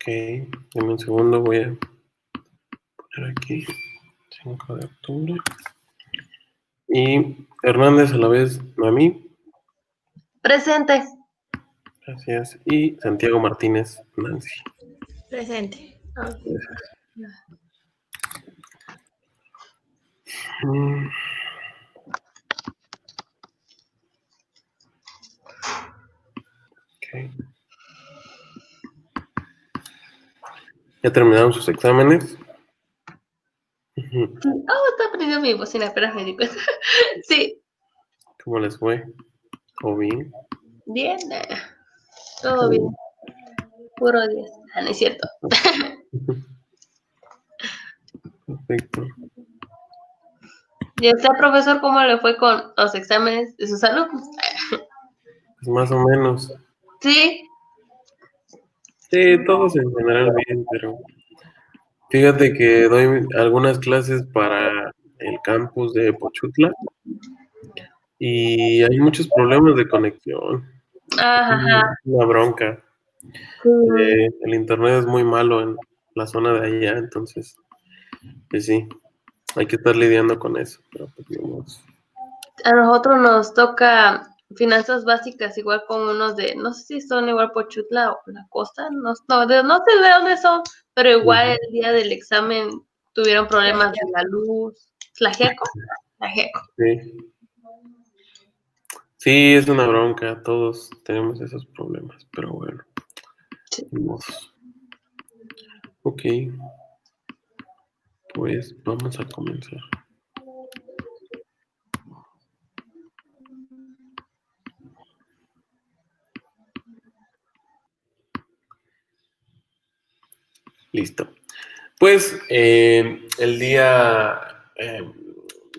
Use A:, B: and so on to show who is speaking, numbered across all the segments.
A: Dame un segundo, voy a poner aquí 5 de octubre. Y Hernández a la vez, Mami,
B: Presente.
A: gracias. Y Santiago Martínez, Nancy.
B: Presente.
A: Mm, ok. ¿Ya terminaron sus exámenes? Ujú.
B: Oh, está prendiendo mi bocina, apenas me di cuenta. Sí,
A: ¿Cómo les fue? ¿O bien?
B: bien. Todo bien. Puro 10. Ah, no es cierto.
A: Perfecto.
B: ¿Y a usted, profesor, cómo le fue con los exámenes de sus alumnos?
A: Pues más o menos.
B: Sí.
A: Sí, todos en general bien, pero fíjate que doy algunas clases para el campus de Pochutla y hay muchos problemas de conexión.
B: Ajá.
A: Una bronca.
B: Sí.
A: El internet es muy malo en la zona de allá, entonces, pues sí, hay que estar lidiando con eso. Pero pues, ni modo.
B: A nosotros nos toca finanzas básicas, igual con unos de, no sé si son igual Pochutla o la costa, no sé de dónde son, pero igual
A: Ujú.
B: el día del examen tuvieron problemas de la luz. ¿La GECO? La GECO.
A: Sí. Sí, es una bronca, todos tenemos esos problemas, pero bueno,
B: Sí.
A: ni modo. Ok, pues vamos a comenzar. Listo. Pues el día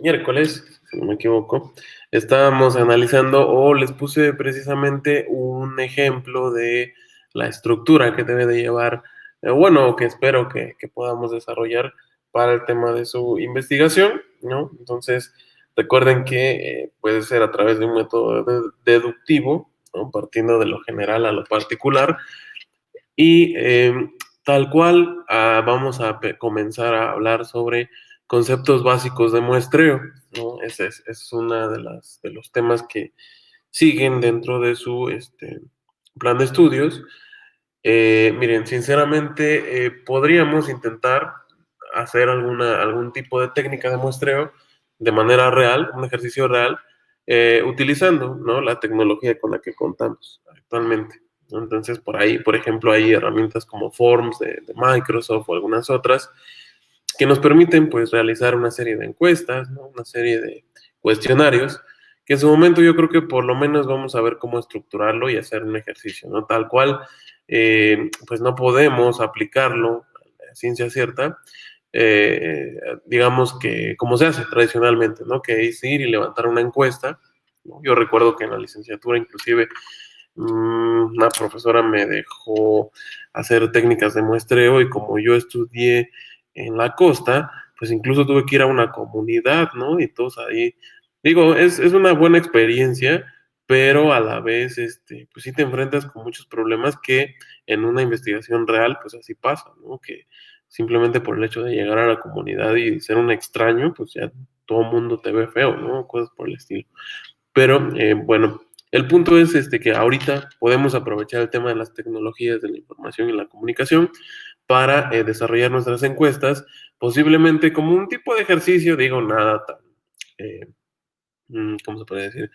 A: miércoles, si no me equivoco, estábamos analizando o les puse precisamente un ejemplo de la estructura que debe de llevar, bueno, que espero que podamos desarrollar para el tema de su investigación, ¿no? Entonces, recuerden que puede ser a través de un método deductivo, ¿no? Partiendo de lo general a lo particular y tal cual, vamos a comenzar a hablar sobre conceptos básicos de muestreo, ¿no? Ese es una de los temas que siguen dentro de su plan de estudios. Miren, sinceramente, podríamos intentar hacer algún tipo de técnica de muestreo de manera real, un ejercicio real, utilizando, ¿no? La tecnología con la que contamos actualmente. ¿No? Entonces, por ahí, por ejemplo, hay herramientas como Forms de Microsoft o algunas otras que nos permiten, pues, realizar una serie de encuestas, ¿no? Una serie de cuestionarios que en su momento yo creo que por lo menos vamos a ver cómo estructurarlo y hacer un ejercicio, ¿no? Tal cual, pues no podemos aplicarlo a ciencia cierta, digamos que como se hace tradicionalmente, ¿no? Que es ir y levantar una encuesta, ¿no? Yo recuerdo que en la licenciatura inclusive una profesora me dejó hacer técnicas de muestreo y como yo estudié en la costa, pues incluso tuve que ir a una comunidad, ¿no? Y todos ahí, digo, es una buena experiencia, pero a la vez, pues sí te enfrentas con muchos problemas que en una investigación real, pues así pasa, ¿no? Que simplemente por el hecho de llegar a la comunidad y ser un extraño, pues ya todo el mundo te ve feo, ¿no? Cosas por el estilo. Pero bueno, el punto es que ahorita podemos aprovechar el tema de las tecnologías de la información y la comunicación para desarrollar nuestras encuestas, posiblemente como un tipo de ejercicio, digo, nada tan, eh, ¿cómo se puede decir?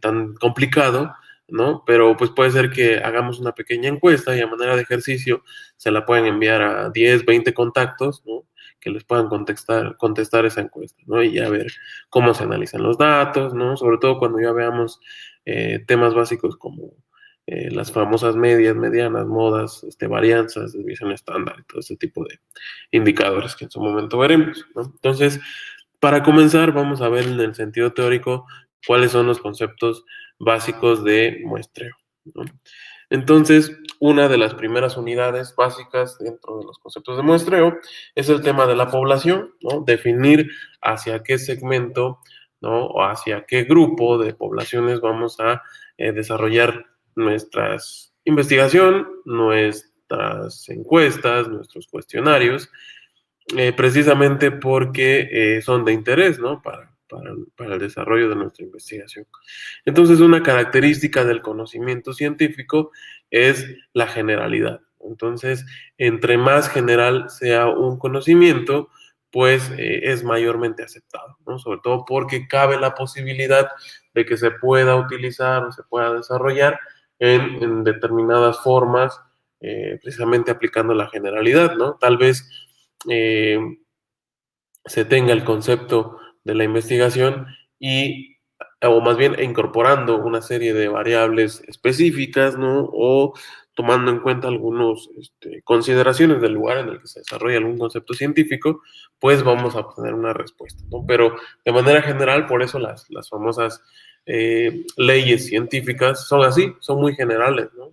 A: Tan complicado, ¿no? Pero pues puede ser que hagamos una pequeña encuesta y a manera de ejercicio se la pueden enviar a 10, 20 contactos, ¿no? Que les puedan contestar esa encuesta, ¿no? Y ya ver cómo se analizan los datos, ¿no? Sobre todo cuando ya veamos temas básicos como las famosas medias, medianas, modas, varianzas, desviación estándar y todo ese tipo de indicadores que en su momento veremos, ¿no? Entonces, para comenzar, vamos a ver en el sentido teórico cuáles son los conceptos básicos de muestreo, ¿no? Entonces, una de las primeras unidades básicas dentro de los conceptos de muestreo es el tema de la población, ¿no? Definir hacia qué segmento, ¿no? O hacia qué grupo de poblaciones vamos a desarrollar nuestra investigación, nuestras encuestas, nuestros cuestionarios, precisamente porque son de interés, ¿no? Para el desarrollo de nuestra investigación. Entonces, una característica del conocimiento científico es la generalidad. Entonces, entre más general sea un conocimiento, pues es mayormente aceptado, ¿no? Sobre todo porque cabe la posibilidad de que se pueda utilizar o se pueda desarrollar en determinadas formas, precisamente aplicando la generalidad, ¿no? Tal vez eh, se tenga el concepto de la investigación o más bien incorporando una serie de variables específicas, ¿no? O tomando en cuenta algunas consideraciones del lugar en el que se desarrolla algún concepto científico, pues vamos a obtener una respuesta, ¿no? Pero de manera general, por eso las famosas leyes científicas son así, son muy generales, ¿no?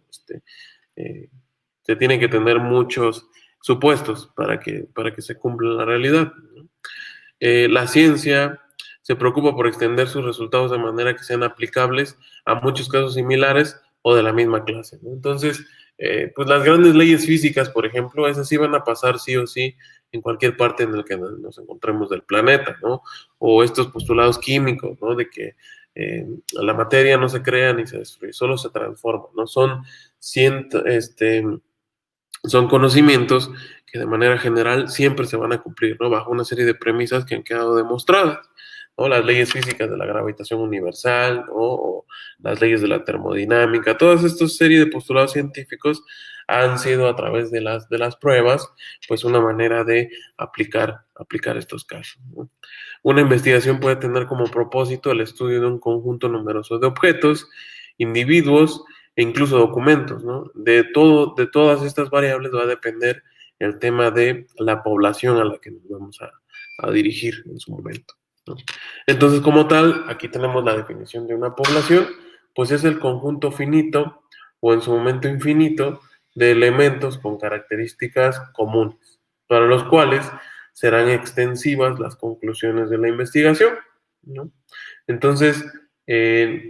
A: Eh, Se tienen que tener muchos supuestos para que se cumpla la realidad, ¿no? La ciencia se preocupa por extender sus resultados de manera que sean aplicables a muchos casos similares o de la misma clase, ¿no? Entonces, pues las grandes leyes físicas, por ejemplo, esas sí van a pasar sí o sí en cualquier parte en la que nos encontremos del planeta, ¿no? O estos postulados químicos, ¿no? De que la materia no se crea ni se destruye, solo se transforma, ¿no? Son conocimientos que de manera general siempre se van a cumplir, ¿no? Bajo una serie de premisas que han quedado demostradas, ¿no? Las leyes físicas de la gravitación universal, ¿no? O las leyes de la termodinámica, todas estas series de postulados científicos han sido a través de las pruebas, pues una manera de aplicar estos casos, ¿no? Una investigación puede tener como propósito el estudio de un conjunto numeroso de objetos, individuos, e incluso documentos, ¿no? De todas estas variables va a depender el tema de la población a la que nos vamos a dirigir en su momento, ¿no? Entonces, como tal, aquí tenemos la definición de una población, pues es el conjunto finito o en su momento infinito de elementos con características comunes, para los cuales serán extensivas las conclusiones de la investigación, ¿no? Entonces,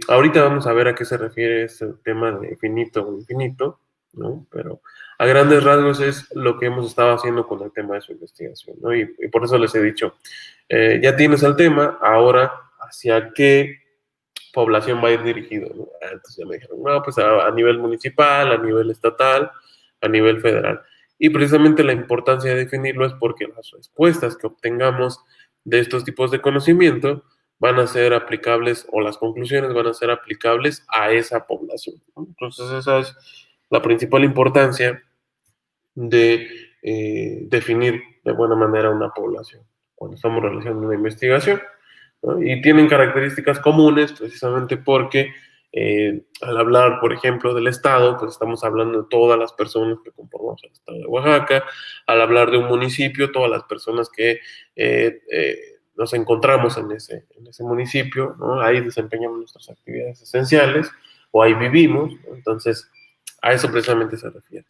A: ahorita vamos a ver a qué se refiere este tema de finito o infinito, ¿no? Pero a grandes rasgos es lo que hemos estado haciendo con el tema de su investigación, ¿no? Y por eso les he dicho, ya tienes el tema, ahora hacia qué población va a ir dirigido, ¿no? Entonces ya me dijeron, no, pues a nivel municipal, a nivel estatal, a nivel federal. Y precisamente la importancia de definirlo es porque las respuestas que obtengamos de estos tipos de conocimiento van a ser aplicables o las conclusiones van a ser aplicables a esa población, ¿no? Entonces esa es la principal importancia de definir de buena manera una población cuando estamos realizando una investigación, ¿no? Y tienen características comunes precisamente porque al hablar, por ejemplo, del Estado, pues estamos hablando de todas las personas que conformamos el Estado de Oaxaca. Al hablar de un municipio, todas las personas que nos encontramos en ese municipio, ¿no? Ahí desempeñamos nuestras actividades esenciales o ahí vivimos, ¿no? Entonces, a eso precisamente se refiere.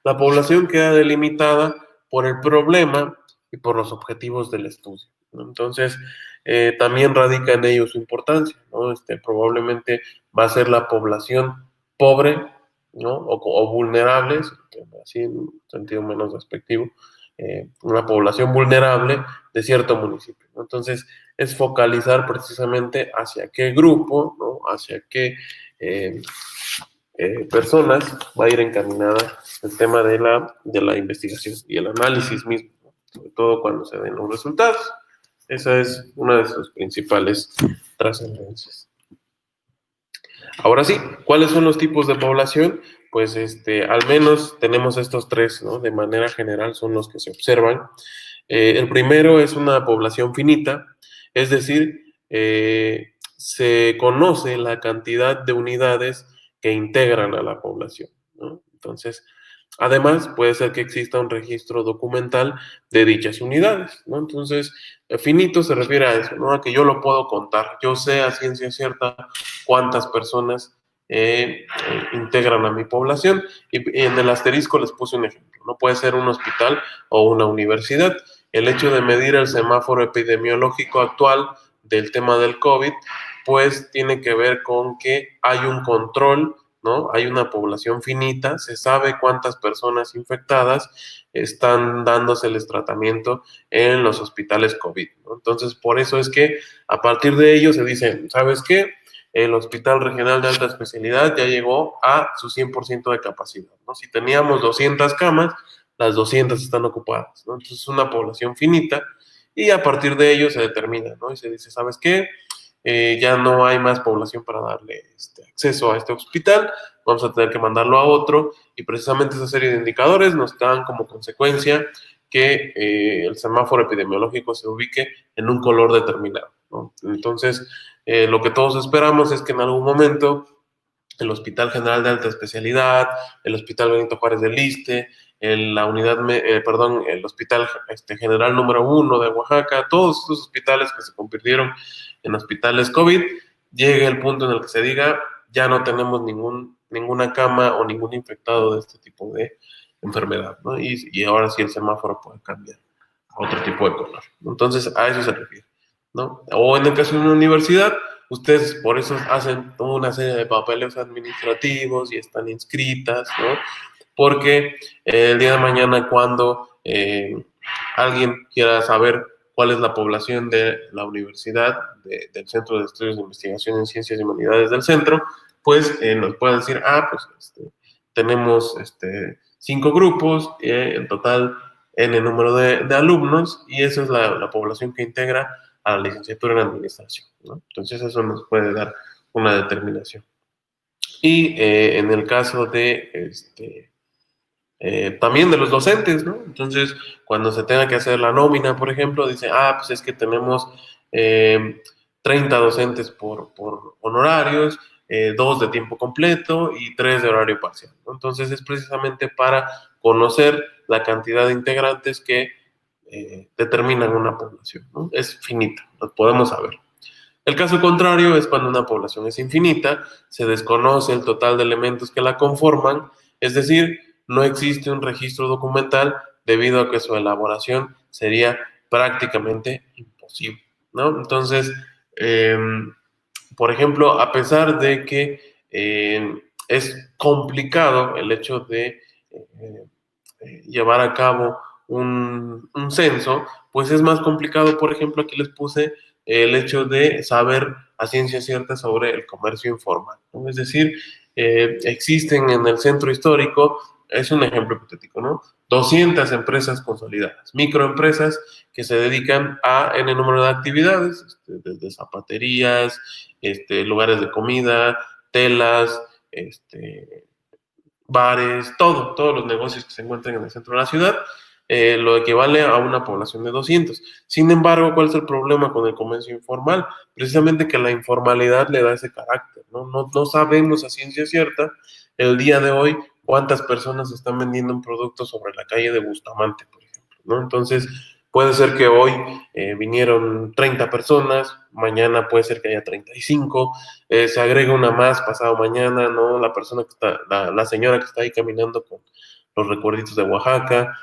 A: La población queda delimitada por el problema y por los objetivos del estudio, ¿no? Entonces, también radica en ello su importancia, ¿no? Probablemente va a ser la población pobre, ¿no? O vulnerable, así en un sentido menos despectivo, una población vulnerable de cierto municipio, ¿no? Entonces, es focalizar precisamente hacia qué grupo, ¿no? Hacia qué personas va a ir encaminada el tema de la investigación y el análisis mismo, ¿no? Sobre todo cuando se den los resultados. Esa es una de sus principales trascendencias. Ahora sí, ¿cuáles son los tipos de población? Pues al menos tenemos estos tres, ¿no? De manera general son los que se observan. El primero es una población finita, es decir, se conoce la cantidad de unidades que integran a la población, ¿no? Entonces, además, puede ser que exista un registro documental de dichas unidades, ¿no? Entonces, finito se refiere a eso, ¿no? A que yo lo puedo contar, yo sé a ciencia cierta cuántas personas integran a mi población. Y en el asterisco les puse un ejemplo, ¿no? Puede ser un hospital o una universidad. El hecho de medir el semáforo epidemiológico actual del tema del COVID, pues tiene que ver con que hay un control ¿no? Hay una población finita, se sabe cuántas personas infectadas están dándoseles tratamiento en los hospitales COVID, ¿no? Entonces, por eso es que a partir de ello se dice, ¿sabes qué? El Hospital Regional de Alta Especialidad ya llegó a su 100% de capacidad, ¿no? Si teníamos 200 camas, las 200 están ocupadas, ¿no? Entonces, es una población finita y a partir de ello se determina, ¿no? Y se dice, ¿sabes qué? Ya no hay más población para darle acceso a este hospital, vamos a tener que mandarlo a otro y precisamente esa serie de indicadores nos dan como consecuencia que el semáforo epidemiológico se ubique en un color determinado, ¿no? Entonces, lo que todos esperamos es que en algún momento el Hospital General de Alta Especialidad, el Hospital Benito Juárez del Iste, el Hospital General número 1 de Oaxaca, todos estos hospitales que se convirtieron en hospitales COVID, llegue el punto en el que se diga, ya no tenemos ninguna cama o ningún infectado de este tipo de enfermedad, ¿no? Y ahora sí el semáforo puede cambiar a otro tipo de color. Entonces, a eso se refiere, ¿no? O en el caso de una universidad, ustedes por eso hacen toda una serie de papeles administrativos y están inscritas, ¿no? Porque el día de mañana cuando alguien quiera saber cuál es la población de la universidad, del Centro de Estudios de Investigación en Ciencias y Humanidades del centro, pues nos puede decir, pues tenemos 5 grupos, en total N número de alumnos, y esa es la población que integra a la licenciatura en Administración, ¿no? Entonces eso nos puede dar una determinación. Y en el caso de también de los docentes, ¿no? Entonces, cuando se tenga que hacer la nómina, por ejemplo, dice, pues es que tenemos 30 docentes por honorarios, 2 de tiempo completo y 3 de horario parcial, ¿no? Entonces, es precisamente para conocer la cantidad de integrantes que determinan una población, ¿no? Es finita, lo podemos saber. El caso contrario es cuando una población es infinita, se desconoce el total de elementos que la conforman, es decir, no existe un registro documental debido a que su elaboración sería prácticamente imposible, ¿no? Entonces, por ejemplo, a pesar de que es complicado el hecho de llevar a cabo un censo, pues es más complicado, por ejemplo, aquí les puse el hecho de saber a ciencia cierta sobre el comercio informal, ¿no? Es decir, existen en el centro histórico, es un ejemplo hipotético, ¿no? 200 empresas consolidadas, microempresas que se dedican a N número de actividades, desde zapaterías, lugares de comida, telas, bares, todos los negocios que se encuentran en el centro de la ciudad, lo equivale a una población de 200. Sin embargo, ¿cuál es el problema con el comercio informal? Precisamente que la informalidad le da ese carácter, ¿no? No sabemos a ciencia cierta el día de hoy cuántas personas están vendiendo un producto sobre la calle de Bustamante, por ejemplo, ¿no? Entonces, puede ser que hoy vinieron 30 personas, mañana puede ser que haya 35, se agrega una más pasado mañana, ¿no? La persona que está, la señora que está ahí caminando con los recuerditos de Oaxaca,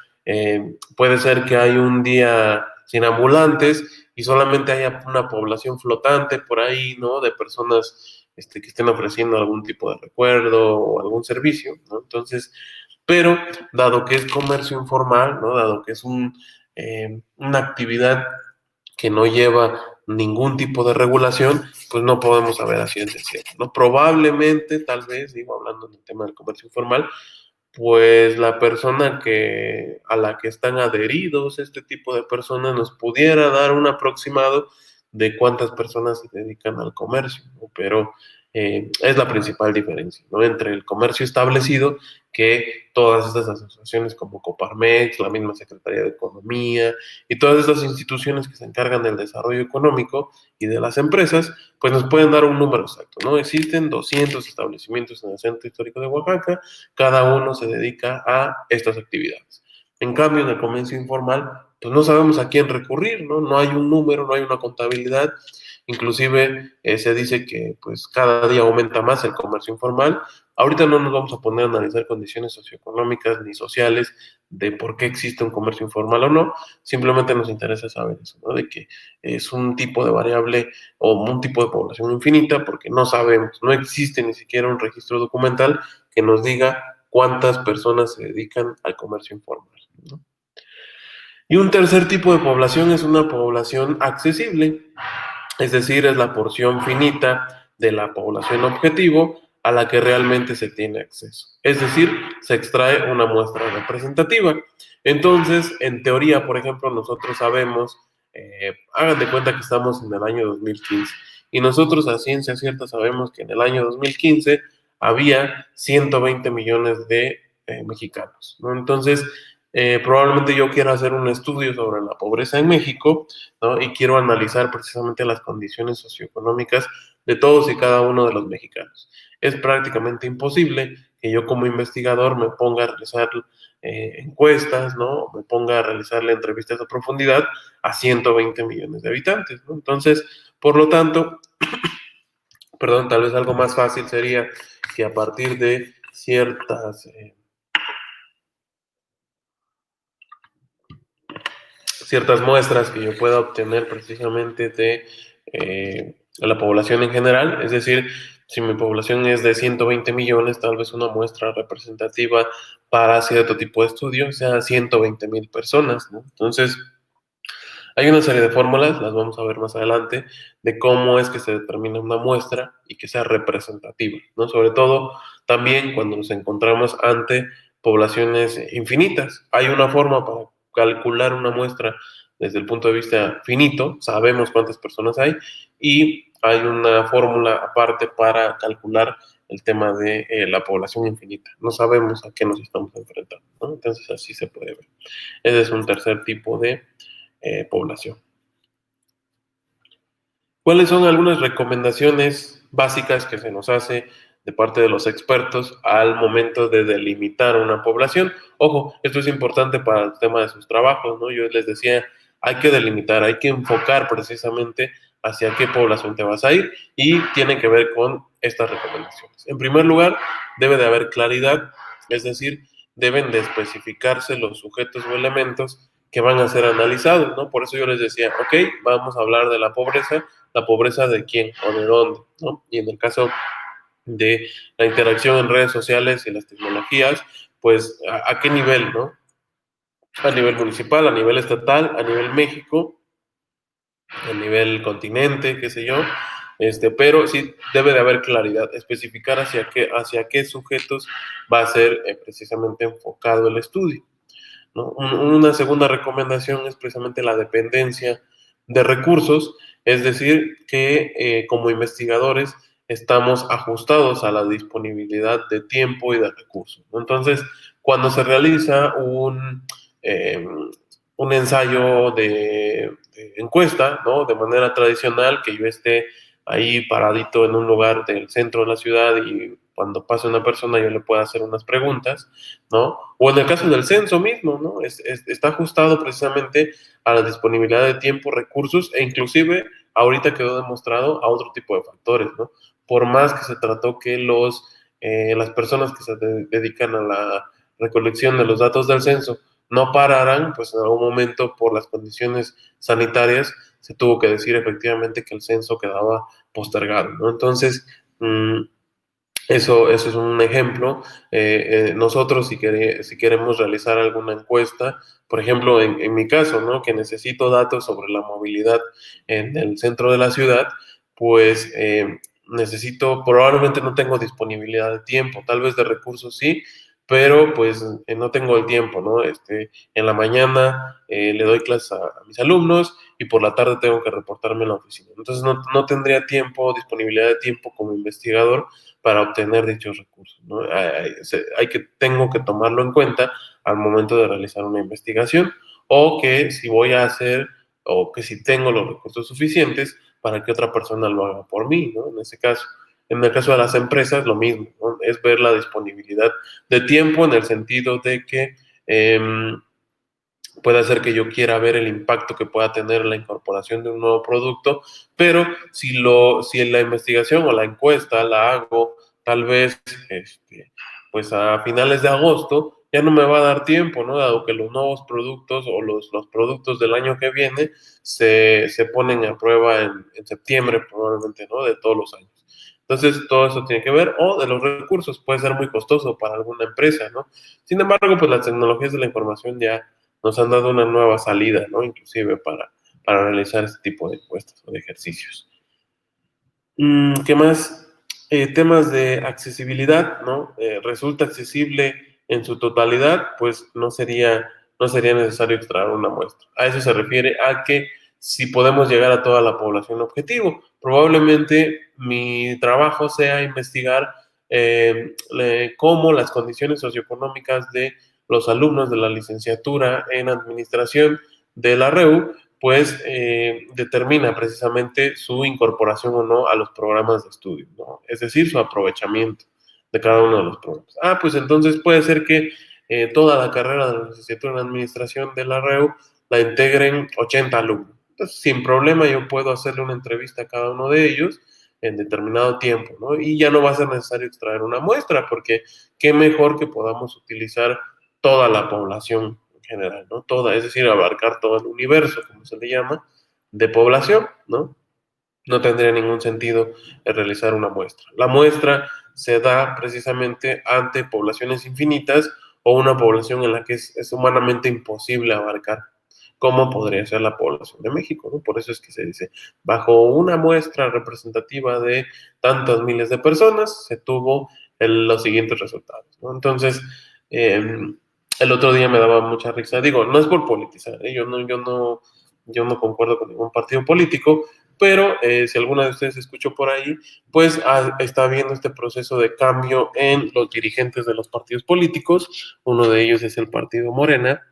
A: puede ser que hay un día sin ambulantes y solamente haya una población flotante por ahí, ¿no? De personas que estén ofreciendo algún tipo de recuerdo o algún servicio, ¿no? Entonces, pero dado que es comercio informal, ¿no? Dado que es una actividad que no lleva ningún tipo de regulación, pues no podemos saber a ciencia cierta, ¿no? Probablemente, tal vez, digo, hablando del tema del comercio informal, pues la persona a la que están adheridos este tipo de personas nos pudiera dar un aproximado de cuántas personas se dedican al comercio, ¿no? Pero es la principal diferencia, ¿no? Entre el comercio establecido, que todas estas asociaciones como Coparmex, la misma Secretaría de Economía y todas estas instituciones que se encargan del desarrollo económico y de las empresas, pues nos pueden dar un número exacto, ¿no? Existen 200 establecimientos en el centro histórico de Oaxaca, cada uno se dedica a estas actividades. En cambio, en el comercio informal, pues no sabemos a quién recurrir, ¿no? No hay un número, no hay una contabilidad. Inclusive se dice que pues cada día aumenta más el comercio informal, Ahorita no nos vamos a poner a analizar condiciones socioeconómicas ni sociales de por qué existe un comercio informal o no, simplemente nos interesa saber eso, ¿no? De que es un tipo de variable o un tipo de población infinita porque no sabemos, no existe ni siquiera un registro documental que nos diga cuántas personas se dedican al comercio informal, ¿no? Y un tercer tipo de población es una población accesible, es decir, es la porción finita de la población objetivo a la que realmente se tiene acceso. Es decir, se extrae una muestra representativa. Entonces, en teoría, por ejemplo, nosotros sabemos, hagan de cuenta que estamos en el año 2015 y nosotros a ciencia cierta sabemos que en el año 2015 había 120 millones de mexicanos, ¿no? Entonces, probablemente yo quiera hacer un estudio sobre la pobreza en México, ¿no? Y quiero analizar precisamente las condiciones socioeconómicas de todos y cada uno de los mexicanos. Es prácticamente imposible que yo como investigador me ponga a realizar encuestas, ¿no? Me ponga a realizarle entrevistas a profundidad a 120 millones de habitantes, ¿no? Entonces, por lo tanto, perdón, tal vez algo más fácil sería que a partir de ciertas muestras que yo pueda obtener precisamente de la población en general, es decir, si mi población es de 120 millones, tal vez una muestra representativa para cierto tipo de estudio sea 120,000 personas, ¿no? Entonces, hay una serie de fórmulas, las vamos a ver más adelante, de cómo es que se determina una muestra y que sea representativa, ¿no? Sobre todo también cuando nos encontramos ante poblaciones infinitas. Hay una forma para calcular una muestra desde el punto de vista finito, sabemos cuántas personas hay, y hay una fórmula aparte para calcular el tema de la población infinita. No sabemos a qué nos estamos enfrentando, ¿no? Entonces así se puede ver. Ese es un tercer tipo de población. ¿Cuáles son algunas recomendaciones básicas que se nos hace de parte de los expertos al momento de delimitar una población? Ojo, esto es importante para el tema de sus trabajos, ¿no? Yo les decía, hay que delimitar, hay que enfocar precisamente hacia qué población te vas a ir y tiene que ver con estas recomendaciones. En primer lugar, debe de haber claridad, es decir, deben de especificarse los sujetos o elementos que van a ser analizados, ¿no? Por eso yo les decía, ok, vamos a hablar de la pobreza de quién o de dónde, ¿no? Y en el caso de la interacción en redes sociales y las tecnologías, pues a qué nivel, ¿no? A nivel municipal, a nivel estatal, a nivel México, a nivel continente, qué sé yo, pero sí debe de haber claridad, especificar hacia qué sujetos va a ser precisamente enfocado el estudio, ¿no? Una segunda recomendación es precisamente la dependencia de recursos, es decir, que como investigadores estamos ajustados a la disponibilidad de tiempo y de recursos, ¿no? Entonces, cuando se realiza un ensayo de encuesta, ¿no? De manera tradicional, que yo esté ahí paradito en un lugar del centro de la ciudad y cuando pase una persona yo le pueda hacer unas preguntas, ¿no? O en el caso del censo mismo, ¿no? Está ajustado precisamente a la disponibilidad de tiempo, recursos e inclusive ahorita quedó demostrado a otro tipo de factores, ¿no? Por más que se trató que las personas que se dedican a la recolección de los datos del censo no pararan, pues en algún momento por las condiciones sanitarias se tuvo que decir efectivamente que el censo quedaba postergado, ¿no? Entonces, eso es un ejemplo. Nosotros, si queremos realizar alguna encuesta, por ejemplo, en mi caso, ¿no? Que necesito datos sobre la movilidad en el centro de la ciudad, pues probablemente no tengo disponibilidad de tiempo, tal vez de recursos sí, pero pues no tengo el tiempo, ¿no? En la mañana le doy clases a mis alumnos y por la tarde tengo que reportarme en la oficina. Entonces no tendría tiempo, disponibilidad de tiempo como investigador para obtener dichos recursos, ¿no? Tengo que tomarlo en cuenta al momento de realizar una investigación o que si voy a hacer o que si tengo los recursos suficientes para que otra persona lo haga por mí, ¿no? En ese caso. En el caso de las empresas, lo mismo, ¿no? Es ver la disponibilidad de tiempo en el sentido de que puede hacer que yo quiera ver el impacto que pueda tener la incorporación de un nuevo producto, pero si la investigación o la encuesta la hago tal vez, pues a finales de agosto, ya no me va a dar tiempo, ¿no? Dado que los nuevos productos o los productos del año que viene se ponen a prueba en septiembre probablemente, ¿no? De todos los años. Entonces, todo eso tiene que ver, o de los recursos, puede ser muy costoso para alguna empresa, ¿no? Sin embargo, pues las tecnologías de la información ya nos han dado una nueva salida, ¿no? Inclusive para realizar este tipo de encuestas o de ejercicios. ¿Qué más? Temas de accesibilidad, ¿no? Resulta accesible en su totalidad, pues no sería necesario extraer una muestra. A eso se refiere a que si podemos llegar a toda la población objetivo, probablemente mi trabajo sea investigar cómo las condiciones socioeconómicas de los alumnos de la licenciatura en administración de la REU pues determina precisamente su incorporación o no a los programas de estudio, ¿no? Es decir, su aprovechamiento de cada uno de los programas. Pues entonces puede ser que toda la carrera de la licenciatura en administración de la REU la integren 80 alumnos. Entonces, sin problema, yo puedo hacerle una entrevista a cada uno de ellos en determinado tiempo, ¿no? Y ya no va a ser necesario extraer una muestra, porque qué mejor que podamos utilizar toda la población general, ¿no? Toda, es decir, abarcar todo el universo, como se le llama, de población, ¿no? No tendría ningún sentido realizar una muestra. La muestra se da precisamente ante poblaciones infinitas o una población en la que es humanamente imposible abarcar, como podría ser la población de México, ¿no? Por eso es que se dice, bajo una muestra representativa de tantas miles de personas, se tuvo los siguientes resultados, ¿no? Entonces, el otro día me daba mucha risa, digo, no es por politizar, ¿eh? Yo no concuerdo con ningún partido político, pero si alguna de ustedes escuchó por ahí, pues está habiendo este proceso de cambio en los dirigentes de los partidos políticos. Uno de ellos es el partido Morena,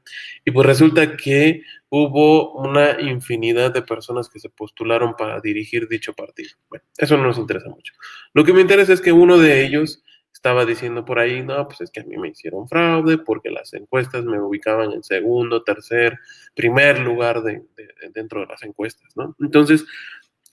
A: y pues resulta que hubo una infinidad de personas que se postularon para dirigir dicho partido. Bueno, eso no nos interesa mucho. Lo que me interesa es que uno de ellos estaba diciendo por ahí, no, pues es que a mí me hicieron fraude porque las encuestas me ubicaban en segundo, tercer, primer lugar dentro de las encuestas, ¿no? Entonces,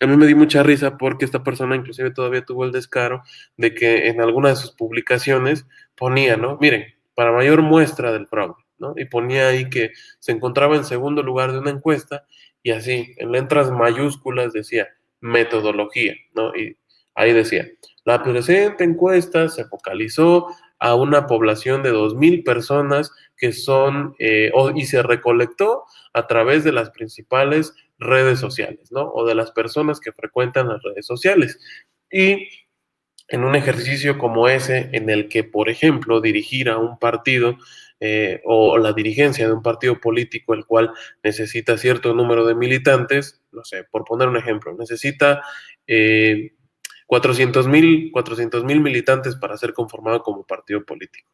A: a mí me dio mucha risa porque esta persona inclusive todavía tuvo el descaro de que en alguna de sus publicaciones ponía, ¿no? Miren, para mayor muestra del fraude, ¿no? Y ponía ahí que se encontraba en segundo lugar de una encuesta y así, en letras mayúsculas decía metodología, ¿no? Y ahí decía, la presente encuesta se focalizó a una población de 2,000 personas que son, y se recolectó a través de las principales redes sociales, ¿no? O de las personas que frecuentan las redes sociales. Y en un ejercicio como ese, en el que, por ejemplo, dirigir a un partido o la dirigencia de un partido político, el cual necesita cierto número de militantes, no sé, por poner un ejemplo, necesita 400,000 militantes para ser conformado como partido político.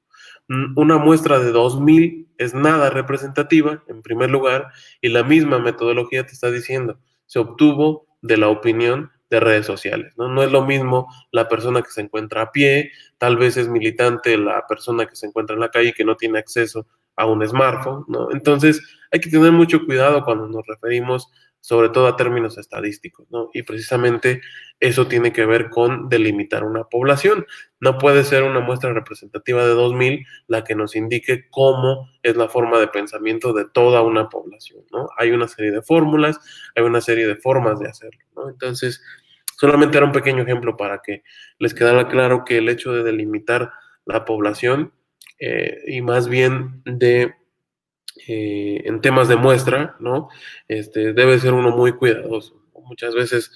A: Una muestra de 2,000 es nada representativa, en primer lugar, y la misma metodología te está diciendo, se obtuvo de la opinión de redes sociales, ¿no? No es lo mismo la persona que se encuentra a pie, tal vez es militante la persona que se encuentra en la calle y que no tiene acceso a un smartphone, ¿no? Entonces, hay que tener mucho cuidado cuando nos referimos sobre todo a términos estadísticos, ¿no? Y precisamente eso tiene que ver con delimitar una población. No puede ser una muestra representativa de 2,000 la que nos indique cómo es la forma de pensamiento de toda una población, ¿no? Hay una serie de fórmulas, hay una serie de formas de hacerlo, ¿no? Entonces, solamente era un pequeño ejemplo para que les quedara claro que el hecho de delimitar la población y más bien en temas de muestra, ¿no? Debe ser uno muy cuidadoso. Muchas veces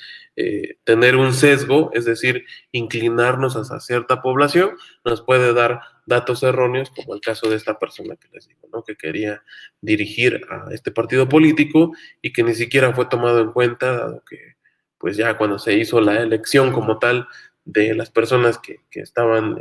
A: tener un sesgo, es decir, inclinarnos hacia cierta población, nos puede dar datos erróneos, como el caso de esta persona que les digo, ¿no? Que quería dirigir a este partido político y que ni siquiera fue tomado en cuenta, dado que, pues ya cuando se hizo la elección como tal de las personas que estaban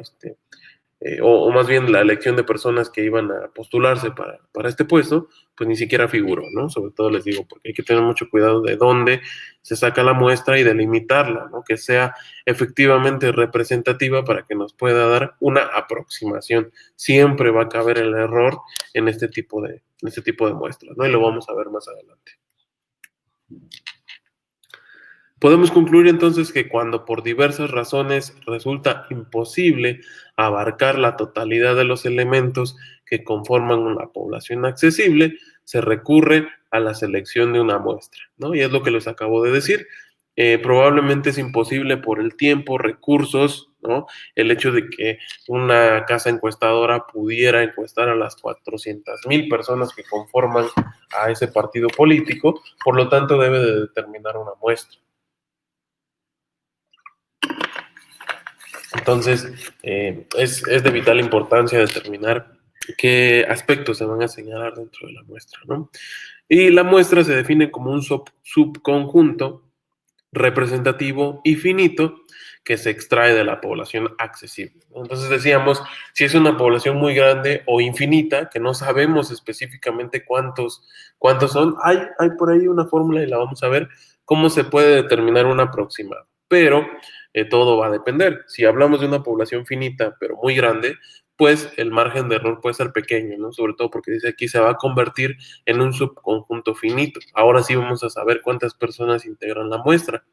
A: o más bien la elección de personas que iban a postularse para este puesto, pues ni siquiera figuró, ¿no? Sobre todo les digo, porque hay que tener mucho cuidado de dónde se saca la muestra y delimitarla, ¿no? Que sea efectivamente representativa para que nos pueda dar una aproximación. Siempre va a caber el error en este tipo de muestras, ¿no? Y lo vamos a ver más adelante. Podemos concluir entonces que cuando por diversas razones resulta imposible abarcar la totalidad de los elementos que conforman una población accesible, se recurre a la selección de una muestra, ¿no? Y es lo que les acabo de decir. Probablemente es imposible por el tiempo, recursos, ¿no? El hecho de que una casa encuestadora pudiera encuestar a las 400,000 personas que conforman a ese partido político, por lo tanto debe de determinar una muestra. Entonces, es de vital importancia determinar qué aspectos se van a señalar dentro de la muestra, ¿no? Y la muestra se define como un subconjunto representativo y finito que se extrae de la población accesible. Entonces decíamos, si es una población muy grande o infinita, que no sabemos específicamente cuántos son, hay por ahí una fórmula y la vamos a ver, cómo se puede determinar un aproximado. Pero todo va a depender. Si hablamos de una población finita, pero muy grande, pues el margen de error puede ser pequeño, ¿no? Sobre todo porque dice aquí se va a convertir en un subconjunto finito. Ahora sí vamos a saber cuántas personas integran la muestra.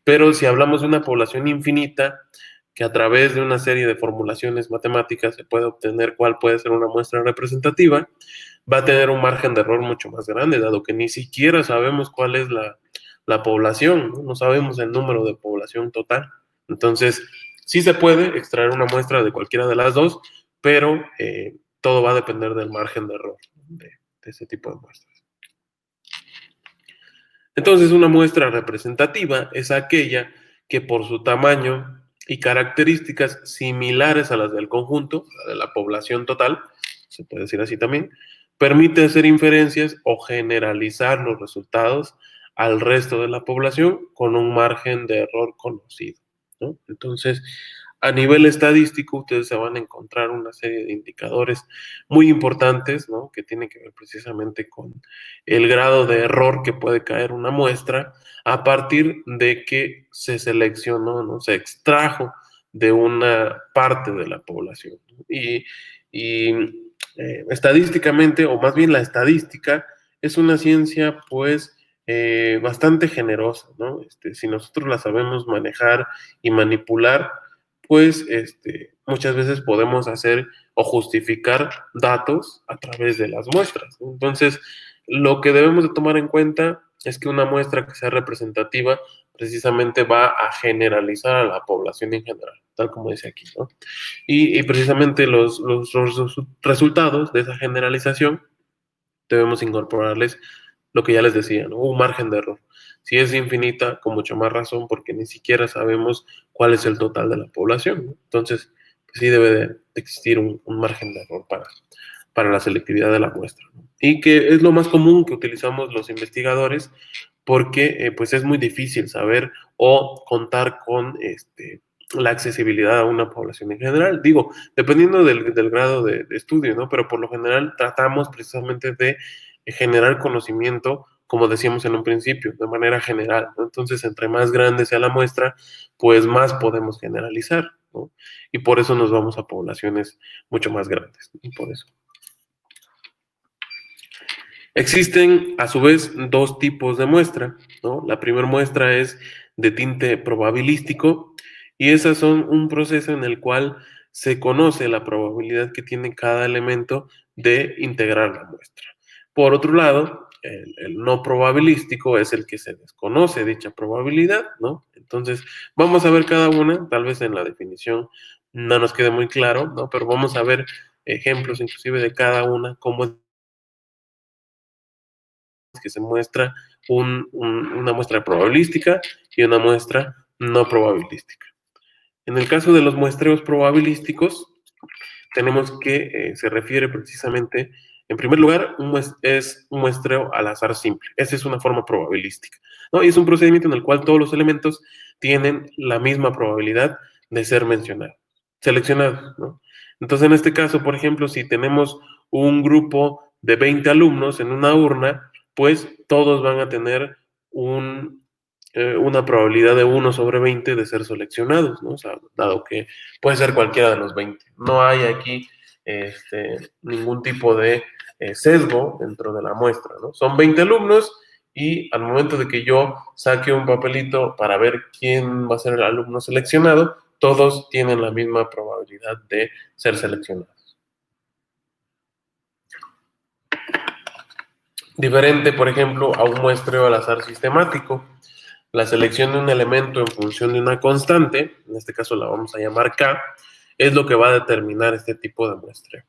A: Pero si hablamos de una población infinita, que a través de una serie de formulaciones matemáticas se puede obtener cuál puede ser una muestra representativa, va a tener un margen de error mucho más grande, dado que ni siquiera sabemos cuál es la población, ¿no? No sabemos el número de población total. Entonces, sí se puede extraer una muestra de cualquiera de las dos, pero todo va a depender del margen de error de ese tipo de muestras. Entonces, una muestra representativa es aquella que por su tamaño y características similares a las del conjunto, de la población total, se puede decir así también, permite hacer inferencias o generalizar los resultados al resto de la población con un margen de error conocido, ¿no? Entonces, a nivel estadístico, ustedes se van a encontrar una serie de indicadores muy importantes, ¿no? Que tienen que ver precisamente con el grado de error que puede caer una muestra a partir de que se seleccionó, ¿no? Se extrajo de una parte de la población. Y estadísticamente, o más bien la estadística, es una ciencia, pues, bastante generosa, ¿no? Si nosotros la sabemos manejar y manipular, pues muchas veces podemos hacer o justificar datos a través de las muestras, ¿no? Entonces, lo que debemos de tomar en cuenta es que una muestra que sea representativa precisamente va a generalizar a la población en general, tal como dice aquí, ¿no? Y precisamente los resultados de esa generalización debemos incorporarles lo que ya les decía, ¿no? Un margen de error. Si es infinita, con mucho más razón, porque ni siquiera sabemos cuál es el total de la población, ¿no? Entonces, pues sí debe de existir un margen de error para la selectividad de la muestra, ¿no? Y que es lo más común que utilizamos los investigadores, porque pues es muy difícil saber o contar con la accesibilidad a una población en general. Digo, dependiendo del grado de estudio, ¿no? Pero por lo general tratamos precisamente de generar conocimiento, como decíamos en un principio, de manera general, ¿no? Entonces, entre más grande sea la muestra, pues más podemos generalizar, ¿no? Y por eso nos vamos a poblaciones mucho más grandes, ¿no? Por eso. Existen, a su vez, dos tipos de muestra, ¿no? La primera muestra es de tinte probabilístico y esas son un proceso en el cual se conoce la probabilidad que tiene cada elemento de integrar la muestra. Por otro lado, el no probabilístico es el que se desconoce dicha probabilidad, ¿no? Entonces, vamos a ver cada una, tal vez en la definición no nos quede muy claro, ¿no? Pero vamos a ver ejemplos inclusive de cada una, cómo es que se muestra una muestra probabilística y una muestra no probabilística. En el caso de los muestreos probabilísticos, tenemos que se refiere precisamente, en primer lugar, es un muestreo al azar simple. Esa es una forma probabilística, ¿no? Y es un procedimiento en el cual todos los elementos tienen la misma probabilidad de ser seleccionados, ¿no? Entonces, en este caso, por ejemplo, si tenemos un grupo de 20 alumnos en una urna, pues todos van a tener una probabilidad de 1/20 de ser seleccionados, ¿no? O sea, dado que puede ser cualquiera de los 20. No hay aquí ningún tipo de sesgo dentro de la muestra, ¿no? Son 20 alumnos y al momento de que yo saque un papelito para ver quién va a ser el alumno seleccionado, todos tienen la misma probabilidad de ser seleccionados. Diferente, por ejemplo, a un muestreo al azar sistemático. La selección de un elemento en función de una constante, en este caso la vamos a llamar K, es lo que va a determinar este tipo de muestreo.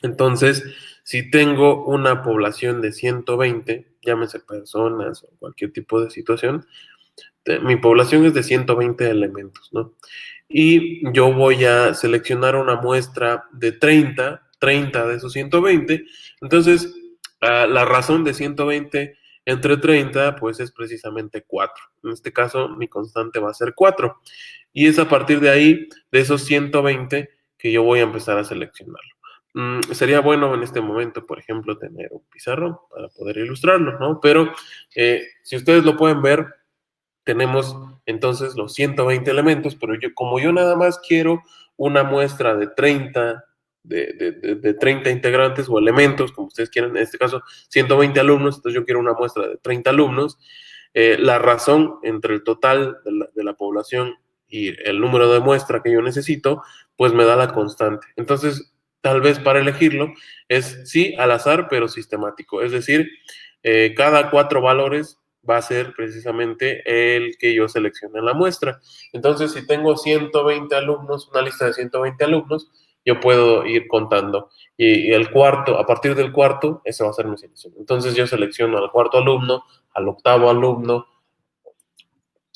A: Entonces, si tengo una población de 120, llámese personas o cualquier tipo de situación, mi población es de 120 elementos, ¿no? Y yo voy a seleccionar una muestra de 30 de esos 120. Entonces, la razón de 120 entre 30, pues es precisamente 4. En este caso, mi constante va a ser 4. Y es a partir de ahí, de esos 120, que yo voy a empezar a seleccionarlo. Sería bueno en este momento, por ejemplo, tener un pizarrón para poder ilustrarlo, ¿no? Pero si ustedes lo pueden ver, tenemos entonces los 120 elementos, pero como yo nada más quiero una muestra de 30, de 30 integrantes o elementos, como ustedes quieran, en este caso 120 alumnos, entonces yo quiero una muestra de 30 alumnos, la razón entre el total de la población y el número de muestra que yo necesito, pues me da la constante. Entonces, tal vez para elegirlo es sí al azar, pero sistemático, es decir, cada 4 valores va a ser precisamente el que yo seleccione en la muestra. Entonces, si tengo 120 alumnos, una lista de 120 alumnos, yo puedo ir contando. Y el cuarto, a partir del cuarto, ese va a ser mi selección. Entonces, yo selecciono al cuarto alumno, al octavo alumno,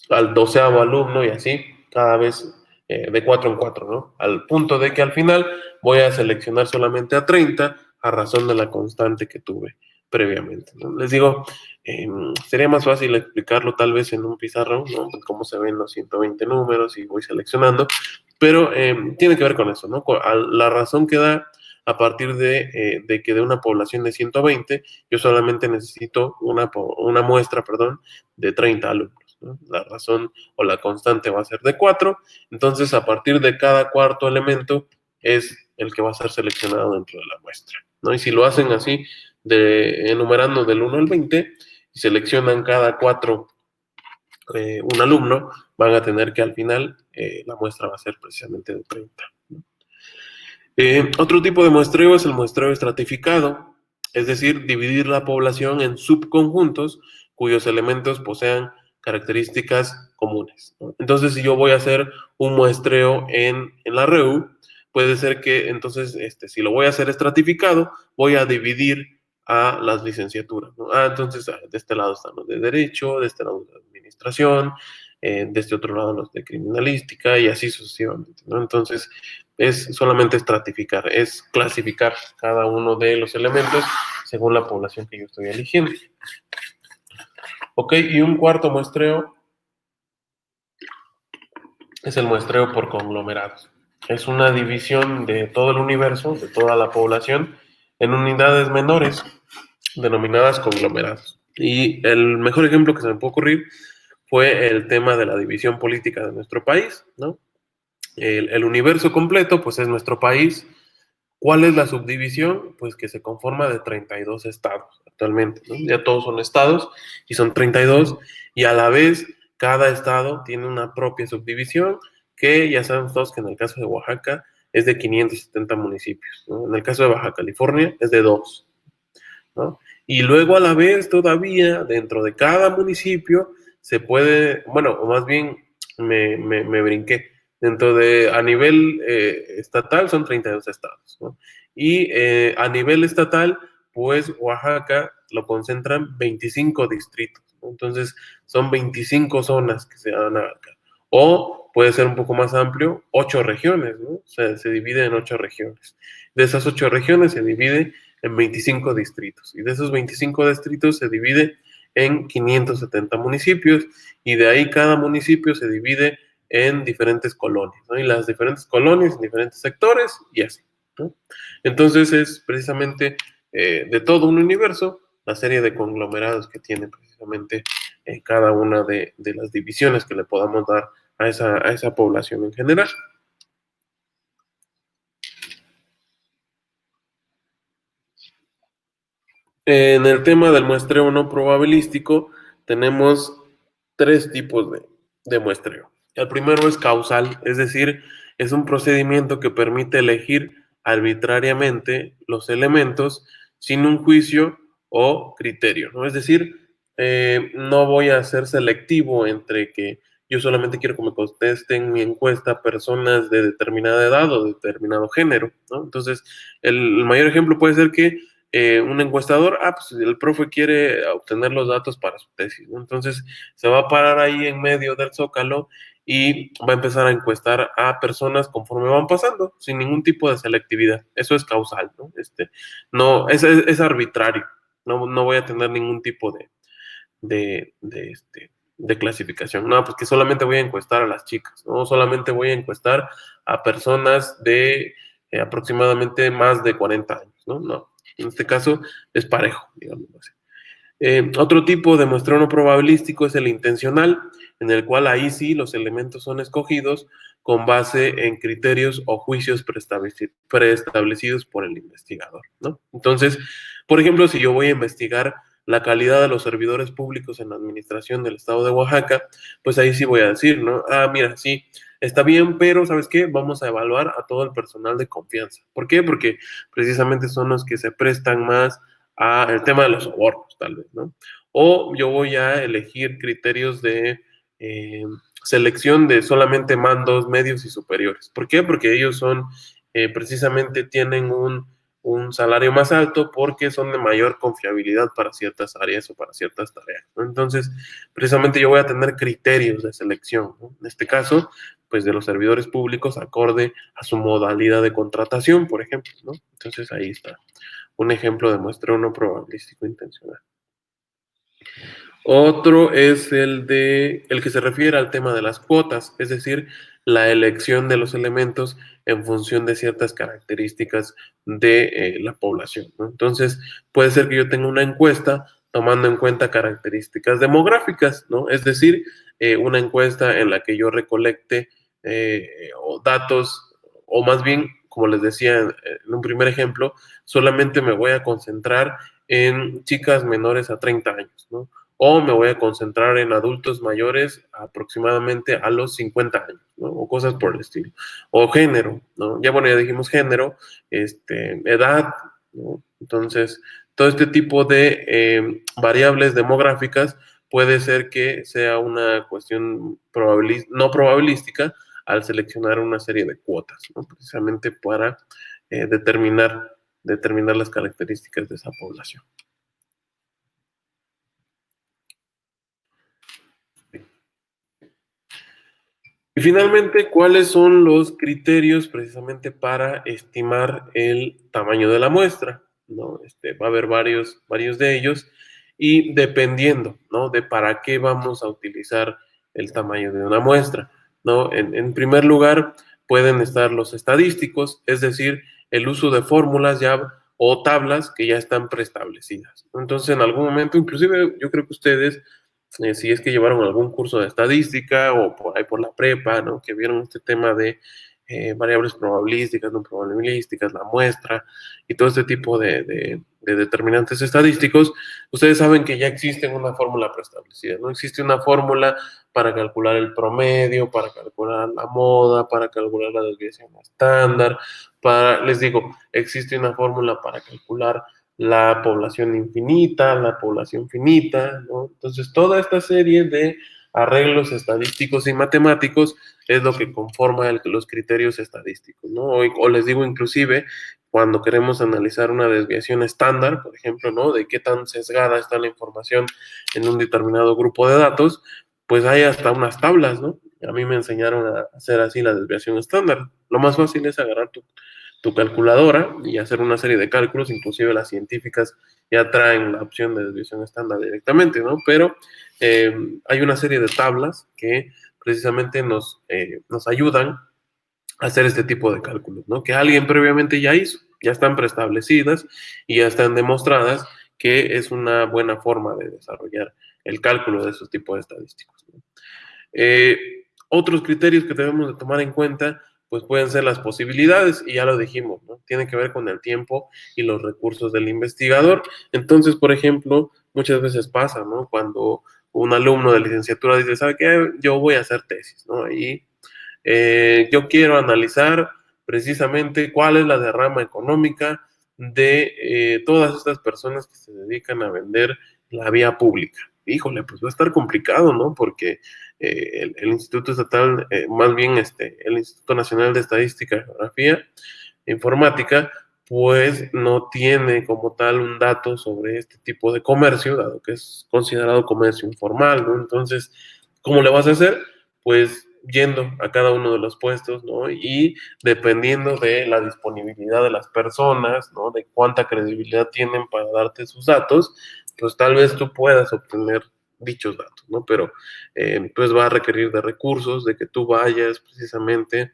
A: al 12º alumno y así, cada vez de 4 en 4, ¿no? Al punto de que al final voy a seleccionar solamente a 30 a razón de la constante que tuve previamente, ¿no? Les digo, sería más fácil explicarlo tal vez en un pizarrón, ¿no? Cómo se ven los 120 números y voy seleccionando, pero tiene que ver con eso, ¿no? La razón que da a partir de que de una población de 120, yo solamente necesito una muestra, perdón, de 30 alumnos, ¿no? La razón o la constante va a ser de 4, entonces a partir de cada cuarto elemento es el que va a ser seleccionado dentro de la muestra, ¿no? Y si lo hacen así, enumerando del 1 al 20, y seleccionan cada 4 un alumno, van a tener que al final la muestra va a ser precisamente de 30. Otro tipo de muestreo es el muestreo estratificado, es decir, dividir la población en subconjuntos cuyos elementos posean características comunes, ¿no? Entonces, si yo voy a hacer un muestreo en la REU, puede ser que entonces, si lo voy a hacer estratificado, voy a dividir a las licenciaturas, ¿no? Entonces, de este lado están los de Derecho, de este lado de Administración, de este otro lado los de Criminalística y así sucesivamente, ¿no? Entonces, es solamente estratificar, es clasificar cada uno de los elementos según la población que yo estoy eligiendo. Ok, y un cuarto muestreo es el muestreo por conglomerados. Es una división de todo el universo, de toda la población, en unidades menores, denominadas conglomerados. Y el mejor ejemplo que se me puede ocurrir fue el tema de la división política de nuestro país, ¿no? El universo completo, pues es nuestro país. ¿Cuál es la subdivisión? Pues que se conforma de 32 estados actualmente, ¿no? Ya todos son estados y son 32 y a la vez cada estado tiene una propia subdivisión que ya sabemos todos que en el caso de Oaxaca es de 570 municipios, ¿no? En el caso de Baja California es de 2, ¿no? Y luego a la vez todavía dentro de cada municipio se puede, bueno, o más bien me brinqué, a nivel estatal son 32 estados, ¿no? Y a nivel estatal, pues Oaxaca lo concentran 25 distritos, ¿no? Entonces son 25 zonas que se van a abarcar. O puede ser un poco más amplio, 8 regiones, ¿no? O sea, se divide en 8 regiones. De esas 8 regiones se divide en 25 distritos. Y de esos 25 distritos se divide en 570 municipios y de ahí cada municipio se divide en diferentes colonias, ¿no? Y las diferentes colonias en diferentes sectores y así, ¿no? Entonces es precisamente de todo un universo la serie de conglomerados que tiene precisamente cada una de las divisiones que le podamos dar a esa población en general. En el tema del muestreo no probabilístico, tenemos tres tipos de muestreo. El primero es causal, es decir, es un procedimiento que permite elegir arbitrariamente los elementos sin un juicio o criterio, ¿no? Es decir, no voy a ser selectivo entre que yo solamente quiero que me contesten mi encuesta personas de determinada edad o determinado género, ¿no? Entonces, el mayor ejemplo puede ser que un encuestador, pues el profe quiere obtener los datos para su tesis, ¿no? Entonces se va a parar ahí en medio del zócalo y va a empezar a encuestar a personas conforme van pasando, sin ningún tipo de selectividad. Eso es causal, ¿no? No, es arbitrario. No voy a tener ningún tipo de clasificación. No, pues que solamente voy a encuestar a las chicas, ¿no? Solamente voy a encuestar a personas de aproximadamente más de 40 años, ¿no? No, en este caso es parejo, digamos así. Otro tipo de muestreo no probabilístico es el intencional, en el cual ahí sí los elementos son escogidos con base en criterios o juicios preestablecidos por el investigador, ¿no? Entonces, por ejemplo, si yo voy a investigar la calidad de los servidores públicos en la administración del estado de Oaxaca, pues ahí sí voy a decir, ¿no? Mira, sí, está bien, pero ¿sabes qué? Vamos a evaluar a todo el personal de confianza. ¿Por qué? Porque precisamente son los que se prestan más a el tema de los sobornos, tal vez, ¿no? O yo voy a elegir criterios de selección de solamente mandos medios y superiores. ¿Por qué? Porque ellos son, precisamente tienen un salario más alto porque son de mayor confiabilidad para ciertas áreas o para ciertas tareas, ¿no? Entonces, precisamente yo voy a tener criterios de selección, ¿no? En este caso, pues de los servidores públicos acorde a su modalidad de contratación, por ejemplo, ¿no? Entonces ahí está un ejemplo de muestreo no probabilístico intencional. Otro es el que se refiere al tema de las cuotas, es decir, la elección de los elementos en función de ciertas características de la población, ¿no? Entonces, puede ser que yo tenga una encuesta tomando en cuenta características demográficas, ¿no? Es decir, una encuesta en la que yo recolecte datos, o más bien, como les decía en un primer ejemplo, solamente me voy a concentrar en chicas menores a 30 años, ¿no? O me voy a concentrar en adultos mayores aproximadamente a los 50 años, ¿no? O cosas por el estilo. O género, ¿no? Ya bueno, ya dijimos género, edad, ¿no? Entonces, todo este tipo de variables demográficas puede ser que sea una cuestión no probabilística al seleccionar una serie de cuotas, ¿no? Precisamente para determinar las características de esa población. Y finalmente, ¿cuáles son los criterios precisamente para estimar el tamaño de la muestra? ¿No? Va a haber varios de ellos y dependiendo, ¿no? De para qué vamos a utilizar el tamaño de una muestra, ¿no? En primer lugar, pueden estar los estadísticos, es decir, el uso de fórmulas ya o tablas que ya están preestablecidas. Entonces, en algún momento, inclusive yo creo que ustedes si es que llevaron algún curso de estadística o por ahí por la prepa, ¿no? Que vieron este tema de variables probabilísticas, no probabilísticas, la muestra y todo este tipo de determinantes estadísticos, ustedes saben que ya existe una fórmula preestablecida, ¿no? Existe una fórmula para calcular el promedio, para calcular la moda, para calcular la desviación estándar, les digo, existe una fórmula para calcular la población infinita, la población finita, ¿no? Entonces, toda esta serie de arreglos estadísticos y matemáticos es lo que conforma los criterios estadísticos, ¿no? O les digo inclusive, cuando queremos analizar una desviación estándar, por ejemplo, ¿no? De qué tan sesgada está la información en un determinado grupo de datos, pues hay hasta unas tablas, ¿no? A mí me enseñaron a hacer así la desviación estándar. Lo más fácil es agarrar tu calculadora y hacer una serie de cálculos, inclusive las científicas ya traen la opción de desviación estándar directamente, ¿no? Pero hay una serie de tablas que precisamente nos ayudan a hacer este tipo de cálculos, ¿no? Que alguien previamente ya hizo, ya están preestablecidas y ya están demostradas que es una buena forma de desarrollar el cálculo de esos tipos de estadísticos, ¿no? Otros criterios que debemos de tomar en cuenta pues pueden ser las posibilidades, y ya lo dijimos, ¿no? Tiene que ver con el tiempo y los recursos del investigador. Entonces, por ejemplo, muchas veces pasa, ¿no? Cuando un alumno de licenciatura dice, ¿sabe qué? Yo voy a hacer tesis, ¿no? Y yo quiero analizar precisamente cuál es la derrama económica de todas estas personas que se dedican a vender la vía pública. Híjole, pues va a estar complicado, ¿no? Porque el Instituto Estatal, más bien el Instituto Nacional de Estadística y Geografía e Informática, pues no tiene como tal un dato sobre este tipo de comercio, dado que es considerado comercio informal, ¿no? Entonces, ¿cómo le vas a hacer? Pues yendo a cada uno de los puestos, ¿no? Y dependiendo de la disponibilidad de las personas, ¿no? De cuánta credibilidad tienen para darte sus datos, pues tal vez tú puedas obtener dichos datos, ¿no? Pero pues va a requerir de recursos, de que tú vayas precisamente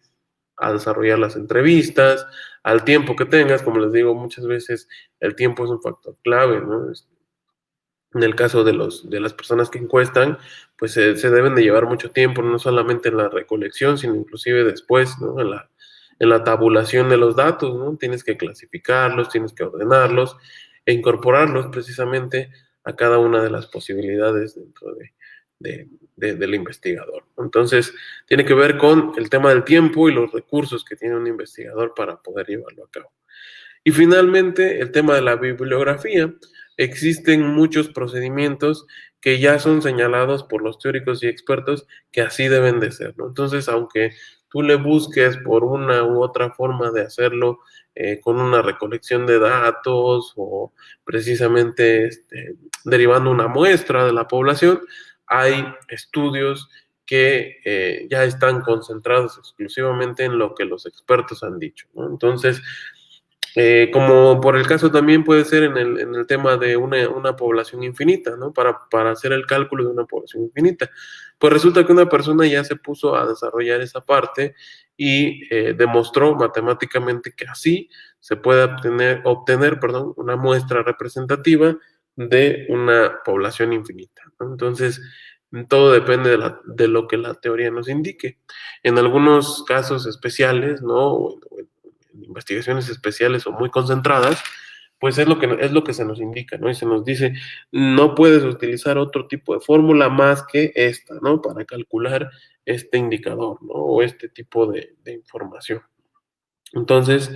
A: a desarrollar las entrevistas, al tiempo que tengas, como les digo, muchas veces el tiempo es un factor clave, ¿no? En el caso de las personas que encuestan, pues se deben de llevar mucho tiempo, no solamente en la recolección, sino inclusive después, ¿no? En la tabulación de los datos, ¿no? Tienes que clasificarlos, tienes que ordenarlos e incorporarlos precisamente a cada una de las posibilidades dentro del investigador. Entonces, tiene que ver con el tema del tiempo y los recursos que tiene un investigador para poder llevarlo a cabo. Y finalmente, el tema de la bibliografía. Existen muchos procedimientos que ya son señalados por los teóricos y expertos que así deben de ser, ¿no? Entonces, aunque tú le busques por una u otra forma de hacerlo con una recolección de datos o precisamente derivando una muestra de la población, hay estudios que ya están concentrados exclusivamente en lo que los expertos han dicho, ¿no? Entonces, como por el caso también puede ser en el tema de una población infinita, ¿no? Para hacer el cálculo de una población infinita. Pues resulta que una persona ya se puso a desarrollar esa parte y demostró matemáticamente que así se puede obtener, perdón, una muestra representativa de una población infinita, ¿no? Entonces, todo depende de lo que la teoría nos indique. En algunos casos especiales, ¿no? O investigaciones especiales o muy concentradas, pues es lo que se nos indica, ¿no? Y se nos dice, no puedes utilizar otro tipo de fórmula más que esta, ¿no? Para calcular este indicador, ¿no? O este tipo de información. Entonces,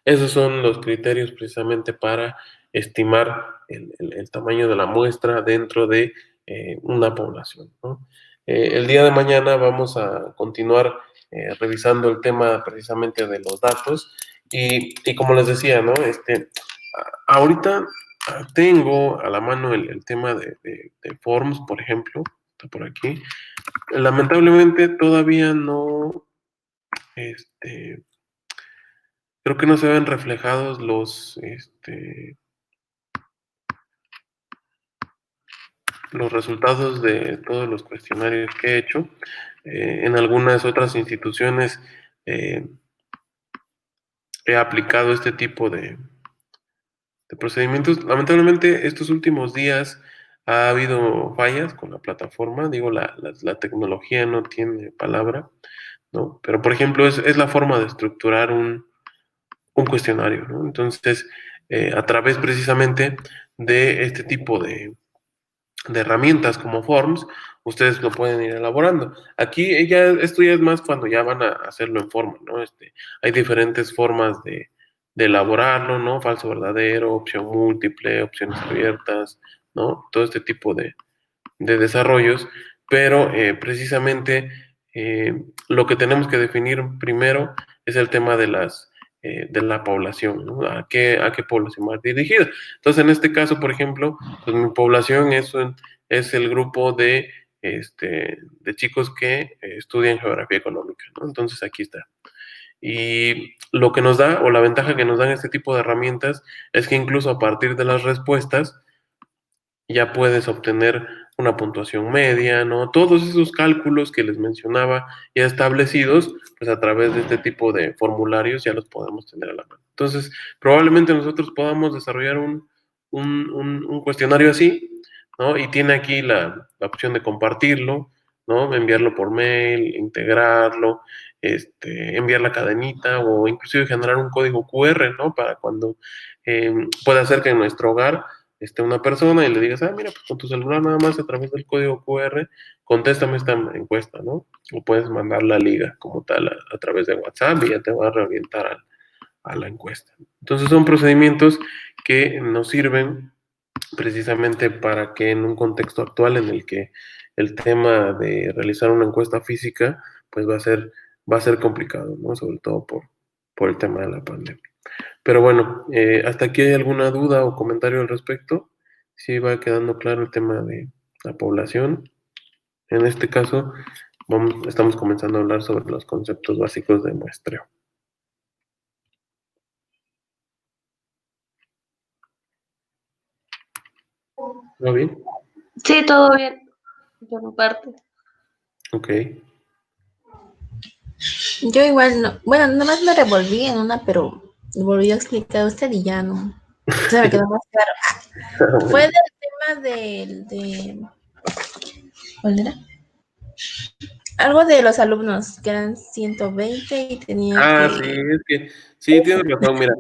A: esos son los criterios precisamente para estimar el tamaño de la muestra dentro de una población, ¿no? El día de mañana vamos a continuar revisando el tema precisamente de los datos y como les decía, ¿no? Ahorita tengo a la mano el tema de Forms, por ejemplo, está por aquí. Lamentablemente todavía no, creo que no se ven reflejados los resultados de todos los cuestionarios que he hecho. En algunas otras instituciones eh, he aplicado este tipo de procedimientos. Lamentablemente, estos últimos días ha habido fallas con la plataforma. Digo, la tecnología no tiene palabra, ¿no? Pero, por ejemplo, es la forma de estructurar un cuestionario, ¿no? Entonces, a través precisamente de este tipo de herramientas como Forms, ustedes lo pueden ir elaborando. Aquí esto ya es más cuando ya van a hacerlo en forma, ¿no? Hay diferentes formas de elaborarlo, ¿no? Falso verdadero, opción múltiple, opciones abiertas, ¿no? Todo este tipo de desarrollos, pero precisamente lo que tenemos que definir primero es el tema de la población, ¿no? A qué población va dirigida? Entonces, en este caso, por ejemplo, pues mi población es el grupo de chicos que estudian geografía económica, ¿no? Entonces, aquí está. Y lo que nos da, o la ventaja que nos dan este tipo de herramientas, es que incluso a partir de las respuestas, ya puedes obtener una puntuación media, ¿no? Todos esos cálculos que les mencionaba ya establecidos, pues a través de este tipo de formularios ya los podemos tener a la mano. Entonces, probablemente nosotros podamos desarrollar un cuestionario así, ¿no? Y tiene aquí la opción de compartirlo, ¿no? Enviarlo por mail, integrarlo, enviar la cadenita o inclusive generar un código QR, ¿no? Para cuando pueda ser que en nuestro hogar esté una persona y le digas, ah, mira, pues con tu celular nada más a través del código QR, contéstame esta encuesta, ¿no? O puedes mandar la liga como tal a través de WhatsApp y ya te va a reorientar a la encuesta. Entonces son procedimientos que nos sirven precisamente para que en un contexto actual en el que el tema de realizar una encuesta física, pues va a ser complicado, ¿no? Sobre todo por el tema de la pandemia. Pero bueno, ¿hasta aquí hay alguna duda o comentario al respecto? Sí va quedando claro el tema de la población. En este caso, estamos comenzando a hablar sobre los conceptos básicos de muestreo. ¿Va bien?
B: Sí, todo bien, por mi parte.
A: Ok.
C: Yo igual no, bueno, nada más me revolví en una, pero volví a explicar a usted y ya no. Se me quedó más claro. Fue del tema ¿cuál era? Algo de los alumnos, que eran 120 y tenía
A: Ah, sí,
C: que...
A: es que sí, tienes razón. Mira,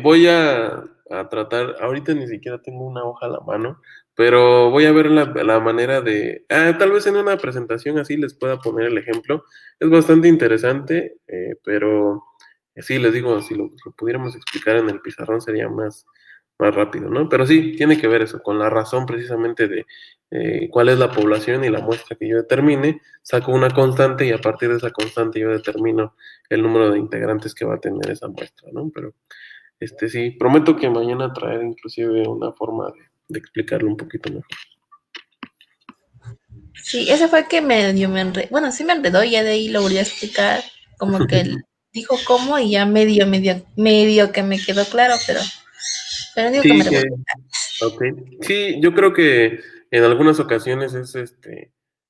A: voy a tratar, ahorita ni siquiera tengo una hoja a la mano, pero voy a ver la manera de, tal vez en una presentación así les pueda poner el ejemplo. Es bastante interesante, pero sí, les digo, si lo pudiéramos explicar en el pizarrón sería más rápido, ¿no? Pero sí, tiene que ver eso, con la razón precisamente de cuál es la población y la muestra que yo determine, saco una constante y a partir de esa constante yo determino el número de integrantes que va a tener esa muestra, ¿no? Pero sí, prometo que mañana traer inclusive una forma de explicarlo un poquito mejor.
C: Sí, ese fue que medio me enredó. Bueno, sí me enredó y ya de ahí lo volví a explicar. Como que él dijo cómo y ya medio que me quedó claro, pero digo que me
A: Sí,
C: revolví.
A: ok. Sí, yo creo que en algunas ocasiones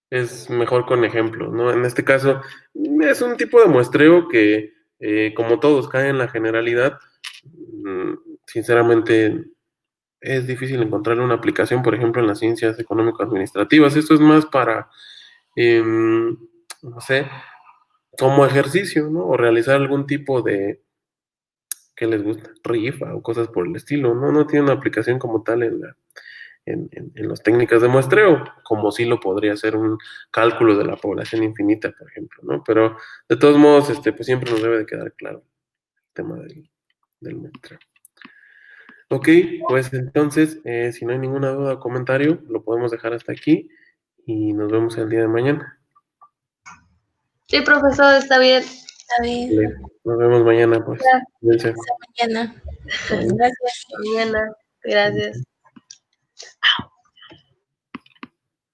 A: es mejor con ejemplos, ¿no? En este caso, es un tipo de muestreo que, como todos, cae en la generalidad. Mm, Sinceramente, es difícil encontrarle una aplicación, por ejemplo, en las ciencias económico-administrativas. Esto es más para, no sé, como ejercicio, ¿no? O realizar algún tipo de, ¿qué les gusta? Rifa o cosas por el estilo, ¿no? No tiene una aplicación como tal en las técnicas de muestreo, como sí lo podría ser un cálculo de la población infinita, por ejemplo, ¿no? Pero de todos modos, pues siempre nos debe de quedar claro el tema del muestreo. Ok, pues entonces, si no hay ninguna duda o comentario, lo podemos dejar hasta aquí y nos vemos el día de mañana.
B: Sí, profesor, está bien.
C: Está bien,
A: Vale, nos vemos mañana, pues.
B: Ya,
A: Cuídense.
C: hasta mañana.
A: Bye.
C: Gracias.
B: mañana. Gracias.